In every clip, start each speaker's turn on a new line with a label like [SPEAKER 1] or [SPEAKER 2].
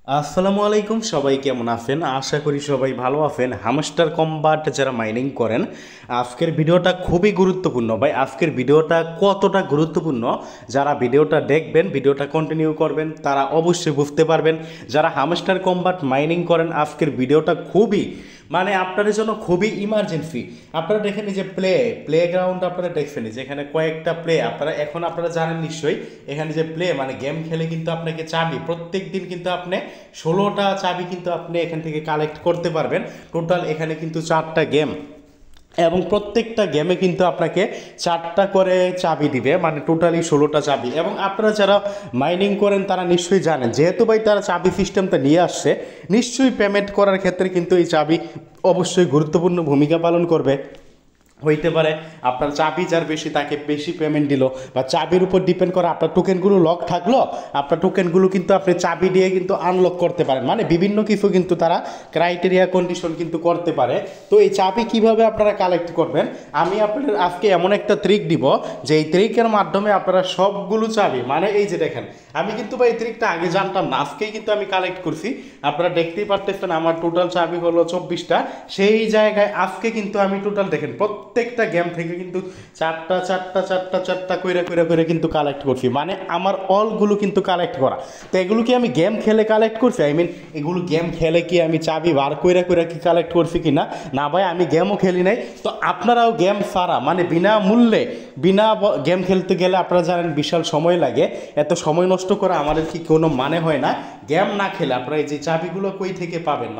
[SPEAKER 1] আসসালামু আলাইকুম, সবাই কেমন আছেন? আশা করি সবাই ভালো আছেন। হামস্টার কম্বাট যারা মাইনিং করেন, আজকের ভিডিওটা খুবই গুরুত্বপূর্ণ। ভাই আজকের ভিডিওটা কতটা গুরুত্বপূর্ণ, যারা ভিডিওটা দেখবেন, ভিডিওটা কন্টিনিউ করবেন, তারা অবশ্যই বুঝতে পারবেন। যারা হামস্টার কম্বাট মাইনিং করেন, আজকের ভিডিওটা খুবই আপনাদের জন্য খুবই ইমার্জেন্সি। আপনারা দেখেন যে প্লে গ্রাউন্ড আপনারা দেখছেন যে এখানে কয়েকটা প্লে আপনারা জানেন নিশ্চয়ই। এখানে যে প্লে গেম খেলে কিন্তু আপনাকে চাবি প্রত্যেক দিন কিন্তু আপনি 16টা চাবি কিন্তু আপনি এখান থেকে কালেক্ট করতে পারবেন। টোটাল এখানে কিন্তু 4টা গেম, এবং প্রত্যেকটা গেমে কিন্তু আপনাকে 4টা করে চাবি দিবে, টোটালি 16টা চাবি। এবং আপনারা যারা মাইনিং করেন তারা নিশ্চয়ই জানেন, যেহেতু ভাই তারা চাবি সিস্টেমটা নিয়ে আসছে, নিশ্চয়ই পেমেন্ট করার ক্ষেত্রে কিন্তু এই চাবি অবশ্যই গুরুত্বপূর্ণ ভূমিকা পালন করবে। হইতে পারে আপনার চাবি যার বেশি তাকে বেশি পেমেন্ট দিল, বা চাবির উপর ডিপেন্ড করে আপনার টোকেনগুলো লক থাকলো, আপনার টোকেনগুলো কিন্তু আপনি চাবি দিয়ে কিন্তু আনলক করতে পারেন। বিভিন্ন কিছু কিন্তু তারা ক্রাইটেরিয়া কন্ডিশন কিন্তু করতে পারে। তো এই চাবি কিভাবে আপনারা কালেক্ট করবেন, আমি আপনাদের আজকে এমন একটা ট্রিক দিব যে এই ট্রিকের মাধ্যমে আপনারা সবগুলো চাবি এই যে দেখেন, আমি কিন্তু ভাই এই ট্রিকটা আগে জানতাম না, আজকেই কিন্তু আমি কালেক্ট করছি। আপনারা দেখতেই পারতেছেন আমার টোটাল চাবি হলো 24টা। সেই জায়গায় আজকে কিন্তু আমি টোটাল দেখেন প্রত্যেকটা গেম থেকে কিন্তু 4টা করে কিন্তু কালেক্ট করছি। আমার অলগুলো কিন্তু কালেক্ট করা। তো এগুলো কি আমি গেম খেলে কালেক্ট করছি? এগুলো গেম খেলে কি আমি চাবি বার করে কি কালেক্ট করছি কি না? না ভাই, আমি গেমও খেলি নাই। তো আপনারাও গেম ছাড়া বিনামূল্যে গেম খেলতে গেলে আপনারা জানেন বিশাল সময় লাগে। এত সময় নষ্ট করা আমাদের কি কোনো মানে হয় না। গেম না খেলে আপনারা এই যে চাবিগুলো কই থেকে পাবেন,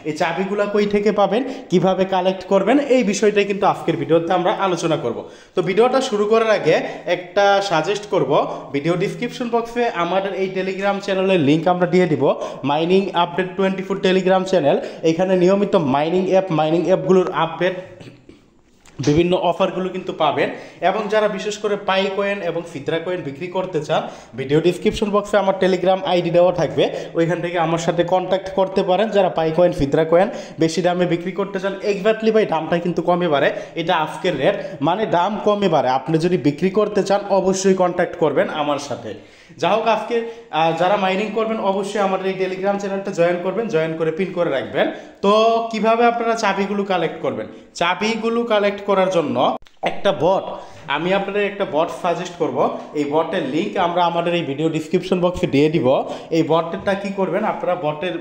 [SPEAKER 1] এই চাবিগুলো কই থেকে পাবেন, কিভাবে কালেক্ট করবেন, এই বিষয়টাই কিন্তু আজকের ভিডিওতে আমরা আলোচনা করব। তো ভিডিওটা শুরু করার আগে একটা সাজেস্ট করব, ভিডিও ডিসক্রিপশন বক্সে আমাদের এই টেলিগ্রাম চ্যানেলের লিঙ্ক আমরা দিয়ে দিব, মাইনিং আপডেট 24 টেলিগ্রাম চ্যানেল। এখানে নিয়মিত মাইনিং অ্যাপগুলোর আপডেট, বিভিন্ন অফারগুলো কিন্তু পাবেন। এবং যারা বিশেষ করে পাই কয়েন এবং ফিতরা কয়েন বিক্রি করতে চান, ভিডিও ডিসক্রিপশন বক্সে আমার টেলিগ্রাম আইডি দেওয়া থাকবে, ওইখান থেকে আমার সাথে কন্ট্যাক্ট করতে পারেন। যারা পাই কয়েন ফিতরা কয়েন বেশি দামে বিক্রি করতে চান, এক্স্যাক্টলি ভাই দামটা কিন্তু কমে বাড়ে, এটা আজকের রেট, দাম কমে বাড়ে। আপনি যদি বিক্রি করতে চান অবশ্যই কন্ট্যাক্ট করবেন আমার সাথে। যা হোক, আজকে যারা মাইনিং করবেন অবশ্যই আমাদের এই টেলিগ্রাম চ্যানেলটা জয়েন করবেন, জয়েন করে পিন করে রাখবেন। তো কিভাবে আপনারা চাবিগুলো কালেক্ট করবেন? চাবিগুলো কালেক্ট করার জন্য একটা বট, আমি আপনাদের একটা বট সাজেস্ট করব। এই বটের লিঙ্ক আমরা আমাদের এই ভিডিও ডিসক্রিপশন বক্সে দিয়ে দিব। এই বটটা কি করবেন আপনারা, বটের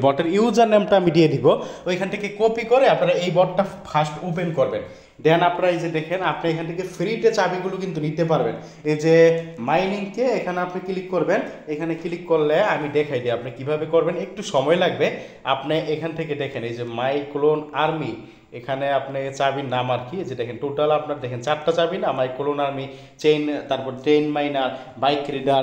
[SPEAKER 1] বটের ইউজার নেমটা আমি দিয়ে দিব, ওইখান থেকে কপি করে আপনারা এই বটটা ফার্স্ট ওপেন করবেন। দেন আপনারা এই যে দেখেন, আপনি এখান থেকে ফ্রিতে চাবিগুলো কিন্তু নিতে পারবেন। এই যে মাইনিংকে এখানে আপনি ক্লিক করবেন, এখানে ক্লিক করলে আমি দেখাই দিই আপনি কিভাবে করবেন, একটু সময় লাগবে। আপনি এখান থেকে দেখেন এই যে মাই ক্লোন আর্মি, এখানে আপনি চাবির নাম আর কি, যে দেখেন টোটাল আপনার দেখেন 4টা চাবি না, মাই ক্লোন আর্মি, চেইন, তারপর ট্রেন মাইনার, বাইক রিডার,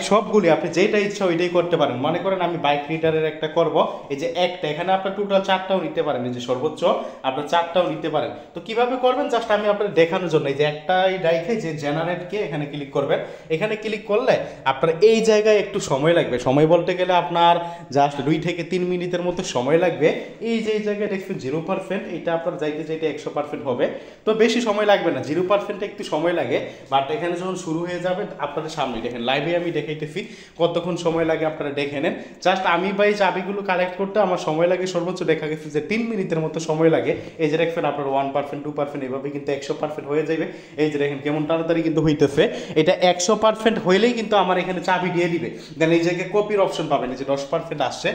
[SPEAKER 1] সবগুলি আপনি যেটা ইচ্ছা ওইটাই করতে পারেন। মনে করেন আমি বাইক রিডারের একটা করব, এই যে একটা, এখানে আপনার টোটাল 4টাও নিতে পারেন, এই যে সর্বোচ্চ আপনার 4টাও নিতে পারেন। তো কিভাবে করবেন জাস্ট আমি আপনাদের দেখানোর জন্য, এই যে একটাই ডাইখে যে জেনারেটকে এখানে ক্লিক করবেন। এখানে ক্লিক করলে আপনার এই জায়গায় একটু সময় লাগবে, সময় বলতে গেলে আপনার জাস্ট 2 থেকে 3 মিনিটের মতো সময় লাগবে। এই যে এই জায়গায় দেখবেন 0%, এটা আপনার যাইতে যাইতে 100% হবে। তো বেশি সময় লাগবে না, 0% একটু সময় লাগে। বাট এখানে যখন শুরু হয়ে যাবে আপনাদের সামনে দেখেন লাইভে আমি দেখাইতেছি কতক্ষণ সময় লাগে, আপনারা দেখে নেন। জাস্ট আমি ভাই চাবিগুলো কালেক্ট করতে আমার সময় লাগে সর্বোচ্চ দেখা গেছে যে 3 মিনিটের মতো সময় লাগে। এই যে দেখবেন আপনার 1%, 2% এভাবে কিন্তু 100% হয়ে যাবে। এই যে দেখেন কেমন তাড়াতাড়ি কিন্তু হইতেছে। এটা 100% হইলেই কিন্তু আমার এখানে চাবি দিয়ে দিবে। দেন এই জায়গায় কপির অপশন পাবেন, এই যে 10% আসছে।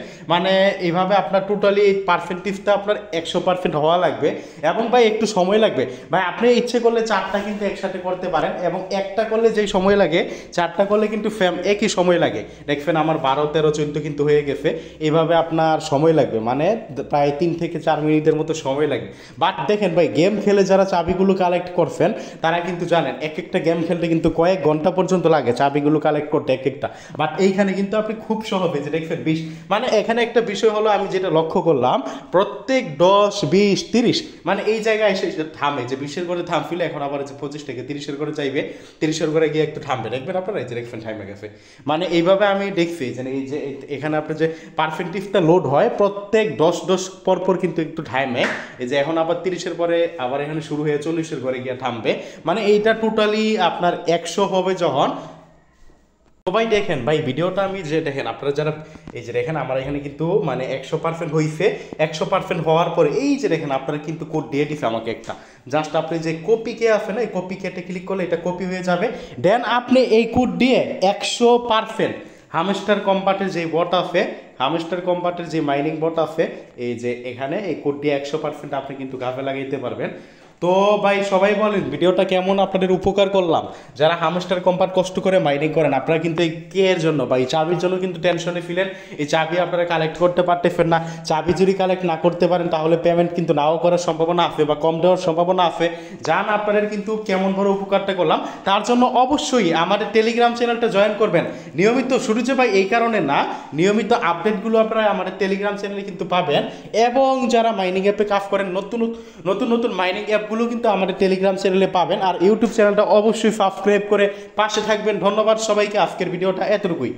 [SPEAKER 1] এইভাবে আপনার টোটালি এই পার্সেন্টেজটা আপনার 100% হওয়া লাগবে। এবং ভাই একটু সময় লাগবে ভাই, আপনি ইচ্ছে করলে 4টা কিন্তু একসাথে করতে পারেন, এবং একটা করলে যেই সময় লাগে 4টা করলে কিন্তু একই সময় লাগে। দেখবেন আমার 12, 13, 14 কিন্তু হয়ে গেছে। এইভাবে আপনার সময় লাগবে, প্রায় 3 থেকে 4 মিনিটের মতো সময় লাগবে। বাট দেখেন ভাই, গেম খেলে যারা চাবিগুলো কালেক্ট করছেন তারা কিন্তু জানেন এক একটা গেম খেলতে কিন্তু কয়েক ঘন্টা পর্যন্ত লাগে চাবিগুলো কালেক্ট করতে এক একটা। বাট এইখানে কিন্তু আপনি খুব সহজে, যে দেখবেন 20, এখানে একটা বিষয় হলো আমি যেটা লক্ষ্য করলাম, প্রত্যেক 10, 20, 30 এই জায়গায় এসে থামে, যে 20-এর করে থামছিল, এখন আবার যে 25 থেকে 30-এর করে চাইবে, 30-এর করে গিয়ে একটু থামবে, দেখবেন আপনারা এই যে দেখবেন থামে গেছে। এইভাবে আমি দেখছি যে এই যে এখানে আপনার যে পারসেন্টেজটা লোড হয় প্রত্যেক 10 পর কিন্তু একটু থামে। এই যে এখন আবার 30-এর পরে আবার এখানে শুরু হয়ে 40-এর করে গিয়ে থামবে। এইটা টোটালি আপনার 100 হবে যখন সবাই দেখেন ভাই ভিডিওটা আমি যে দেখেন আপনারা যারা এই যে দেখেন আমার এখানে কিন্তু মানে 100% হয়েছে। 100% হওয়ার পরে এই যে দেখেন আপনারা কিন্তু কোড দিয়ে দিছে আমাকে একটা, জাস্ট আপনি যে কপি কে আছে না এই কপি কেটে ক্লিক করলে এটা কপি হয়ে যাবে। দেন আপনি এই কোড দিয়ে 100% হামস্টার কম্বাটের যে বট আছে, হামস্টার কম্বাটের যে মাইনিং বট আছে, এই যে এখানে এই কোড দিয়ে 100% আপনি কিন্তু কাজে লাগাইতে পারবেন। তো ভাই সবাই বলেন ভিডিওটা কেমন আপনাদের উপকার করলাম? যারা হামস্টার কম্পার্ট কষ্ট করে মাইনিং করেন আপনারা কিন্তু এই কে এর জন্য বা এই চাবির জন্য কিন্তু টেনশনে ফিলেন। এই চাবি আপনারা কালেক্ট করতে পারতেছেন না। চাবি যদি কালেক্ট না করতে পারেন তাহলে পেমেন্ট কিন্তু নাও করার সম্ভাবনা আছে বা কম দেওয়ার সম্ভাবনা আছে। জান আপনাদের কিন্তু কেমন বড় উপকারটা করলাম, তার জন্য অবশ্যই আমাদের টেলিগ্রাম চ্যানেলটা জয়েন করবেন নিয়মিত। শুরু যে ভাই এই কারণে না, নিয়মিত আপডেটগুলো আপনারা আমাদের টেলিগ্রাম চ্যানেলে কিন্তু পাবেন। এবং যারা মাইনিং অ্যাপে কাজ করেন নতুন নতুন মাইনিং অ্যাপগুলো কিন্তু আমাদের টেলিগ্রাম চ্যানেলে পাবেন। আর ইউটিউব চ্যানেলটা অবশ্যই সাবস্ক্রাইব করে পাশে থাকবেন। ধন্যবাদ সবাইকে, আজকের ভিডিওটা এতটুকুই।